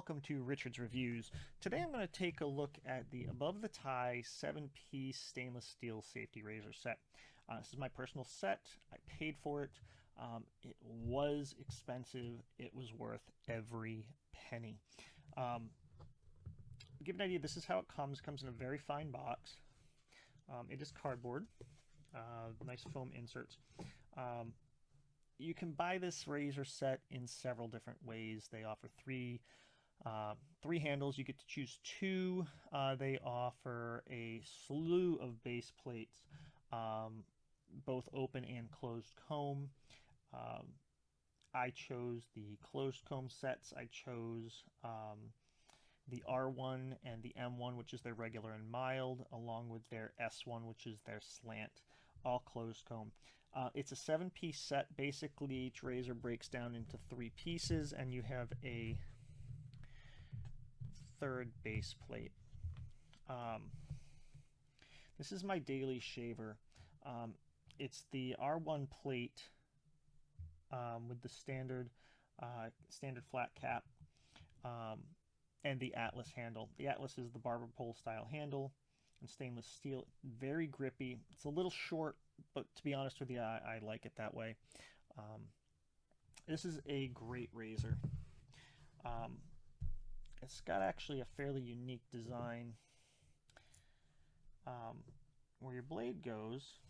welcome to Richard's Reviews. Today I'm going to take a look at the Above the Tie 7-piece stainless steel safety razor set. This is my personal set. I paid for it. It was expensive. It was worth every penny. To give an idea, this is how it comes. It comes in a very fine box. It is cardboard. Nice foam inserts. You can buy this razor set in several different ways. They offer three handles. You get to choose two. They offer a slew of base plates, both open and closed comb. I chose the closed comb sets. I chose the R1 and the M1, which is their regular and mild, along with their S1, which is their slant, all closed comb. It's a 7-piece set. Basically, each razor breaks down into 3 pieces, and you have a third base plate. This is my daily shaver. It's the R1 plate with the standard flat cap and the Atlas handle. The Atlas is the barber pole style handle and stainless steel. Very grippy. It's a little short, but to be honest with you, I like it that way. This is a great razor. It's got actually a fairly unique design. Where your blade goes,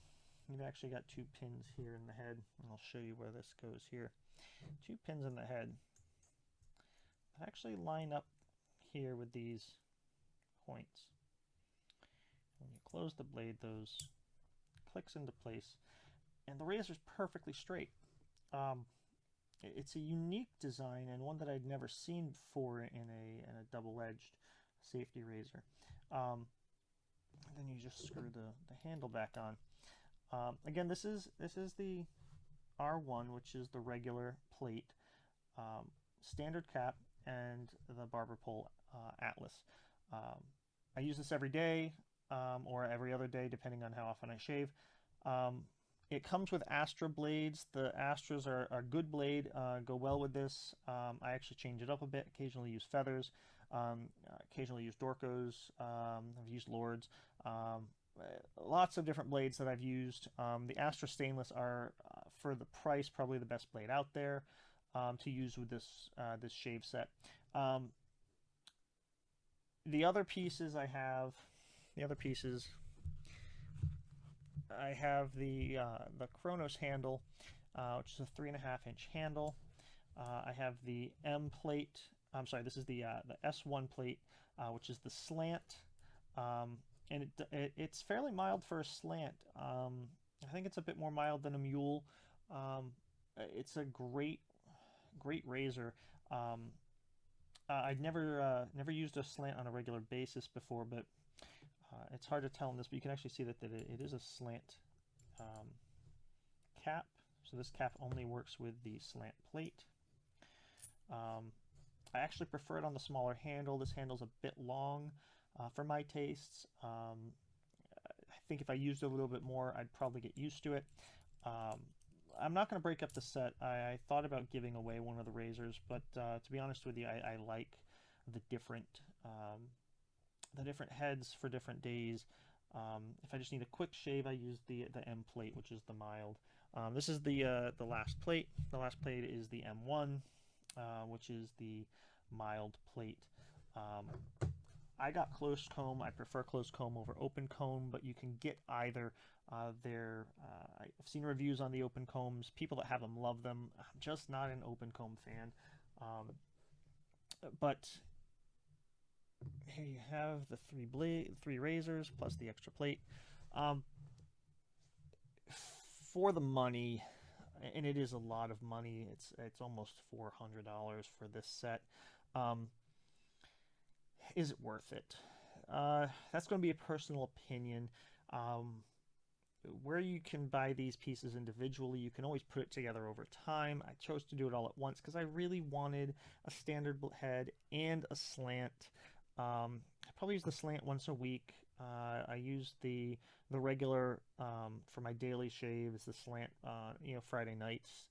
you've actually got 2 pins here in the head, and I'll show you where this goes here. 2 pins in the head that actually line up here with these points. When you close the blade, those clicks into place, and the razor's perfectly straight. It's a unique design and one that I'd never seen before in a double-edged safety razor. Then you just screw the handle back on. Again, this is the R1, which is the regular plate, standard cap, and the barber pole Atlas. I use this every day or every other day, depending on how often I shave. It comes with Astra blades. The Astras are a good blade, go well with this. I actually change it up a bit, occasionally use feathers, occasionally use Dorcos, I've used Lords. Lots of different blades that I've used. The Astra stainless are, for the price, probably the best blade out there to use with this shave set. The other pieces I have, I have the Kronos handle, which is a 3.5-inch handle. I have the M plate. I'm sorry, this is the S1 plate, which is the slant, and it's fairly mild for a slant. I think it's a bit more mild than a mule. It's a great razor. I'd never used a slant on a regular basis before, but it's hard to tell in this, but you can actually see that it is a slant cap. So this cap only works with the slant plate. I actually prefer it on the smaller handle. This handle's a bit long for my tastes. I think if I used it a little bit more, I'd probably get used to it. I'm not going to break up the set. I thought about giving away one of the razors, but to be honest with you, I like the different heads for different days. If I just need a quick shave, I use the M plate, which is the mild. This is the last plate. The last plate is the M1, which is the mild plate. I got closed comb. I prefer closed comb over open comb, but you can get either. I've seen reviews on the open combs. People that have them love them. I'm just not an open comb fan. But here you have the 3 razors plus the extra plate. For the money, and it is a lot of money. It's almost $400 for this set. Is it worth it? That's going to be a personal opinion. Where you can buy these pieces individually, you can always put it together over time. I chose to do it all at once because I really wanted a standard head and a slant. I probably use the slant once a week. I use the regular for my daily shaves, the slant, Friday nights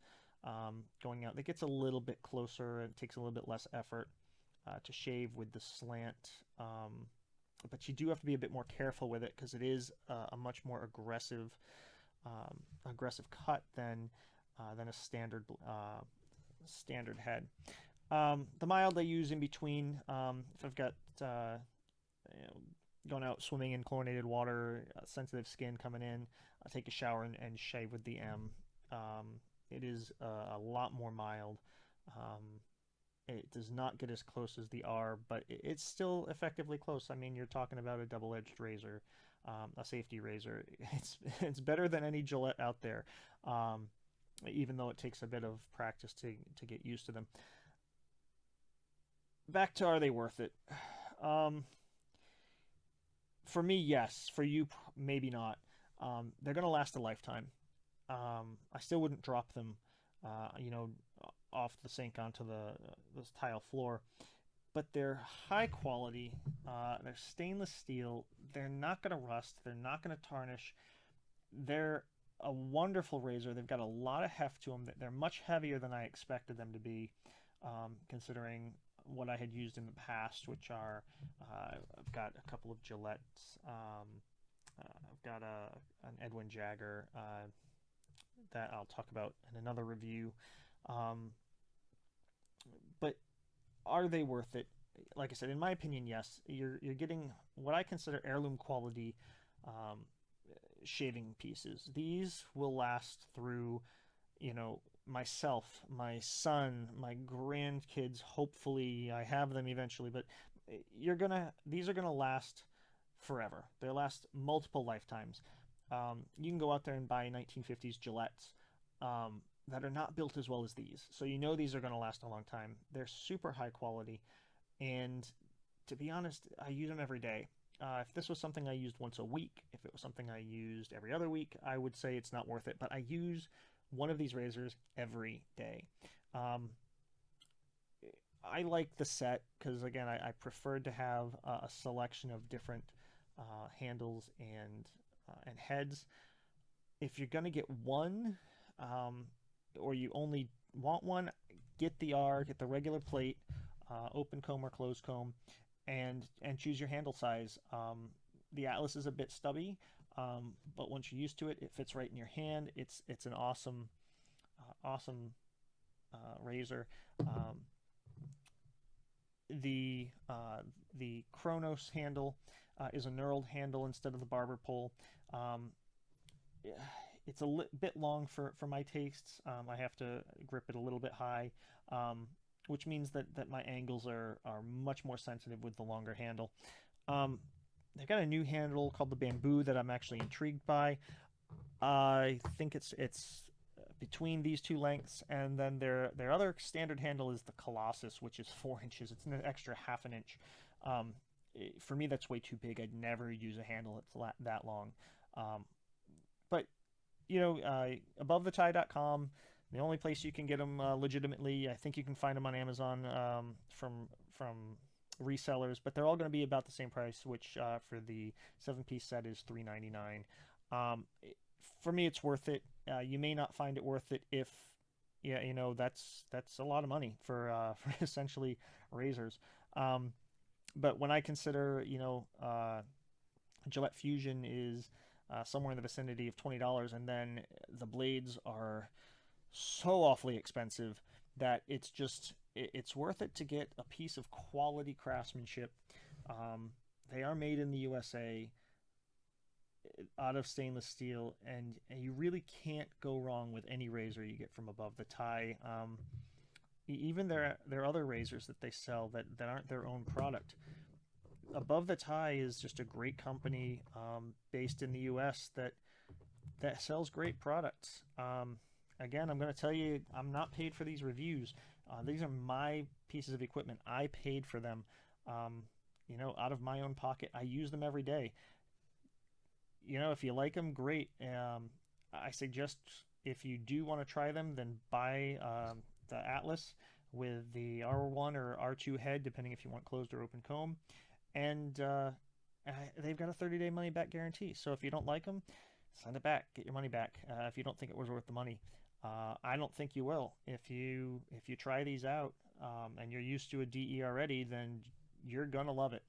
going out. That gets a little bit closer. It takes a little bit less effort. to shave with the slant. But you do have to be a bit more careful with it because it is a much more aggressive cut than a standard head. The mild I use in between. If I've got you know, going out swimming in chlorinated water, sensitive skin coming in, I take a shower and shave with the M. It is a lot more mild. It does not get as close as the R, but it's still effectively close. I mean, you're talking about a double-edged razor, a safety razor. It's better than any Gillette out there, even though it takes a bit of practice to get used to them. Back to, are they worth it? For me, yes. For you, maybe not. They're going to last a lifetime. I still wouldn't drop them, you know, off the sink onto the tile floor. But they're high quality. They're stainless steel. They're not going to rust. They're not going to tarnish. They're a wonderful razor. They've got a lot of heft to them. They're much heavier than I expected them to be, considering what I had used in the past, which are I've got a couple of Gillettes. I've got an Edwin Jagger that I'll talk about in another review. But are they worth it? Like I said, in my opinion, yes. You're getting what I consider heirloom quality shaving pieces. These will last through, you know, myself, my son, my grandkids. Hopefully, I have them eventually. But these are gonna last forever. They'll last multiple lifetimes. You can go out there and buy 1950s Gillettes that are not built as well as these. So you know these are going to last a long time. They're super high quality. And to be honest, I use them every day. If this was something I used once a week, if it was something I used every other week, I would say it's not worth it. But I use one of these razors every day. I like the set because, again, I preferred to have a selection of different handles and heads. If you're going to get one, or you only want one, get the R, get the regular plate, open comb or closed comb, and choose your handle size. The Atlas is a bit stubby, but once you're used to it, it fits right in your hand. It's an awesome razor. The Kronos handle is a knurled handle instead of the barber pole. It's a bit long for my tastes. I have to grip it a little bit high, which means that my angles are much more sensitive with the longer handle. They've got a new handle called the Bamboo that I'm actually intrigued by. I think it's between these two lengths, and then their other standard handle is the Colossus, which is 4 inches. It's an extra half an inch. For me, that's way too big. I'd never use a handle that's that long. But you know, AboveTheTie.com, the only place you can get them legitimately. I think you can find them on Amazon from resellers, but they're all going to be about the same price, which for the 7-piece set is $3.99. For me, it's worth it. You may not find it worth it if, yeah, you know, that's a lot of money for essentially razors. But when I consider, you know, Gillette Fusion is somewhere in the vicinity of $20, and then the blades are so awfully expensive that it's worth it to get a piece of quality craftsmanship. They are made in the USA out of stainless steel, and you really can't go wrong with any razor you get from Above the Tie. Even their other razors that they sell that aren't their own product. Above the Tie is just a great company based in the US that sells great products. Again, I'm going to tell you, I'm not paid for these reviews. These are my pieces of equipment. I paid for them, you know, out of my own pocket. I use them every day. You know, if you like them, great. I suggest if you do want to try them, then buy the Atlas with the R1 or R2 head, depending if you want closed or open comb. And they've got a 30-day money-back guarantee. So if you don't like them, send it back. Get your money back if you don't think it was worth the money. I don't think you will. If you try these out, and you're used to a DE already, then you're gonna love it.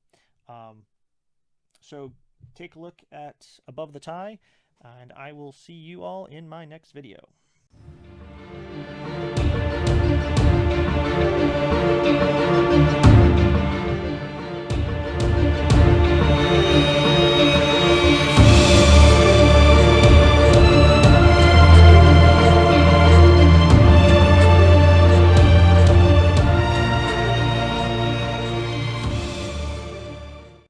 So take a look at Above the Tie, and I will see you all in my next video.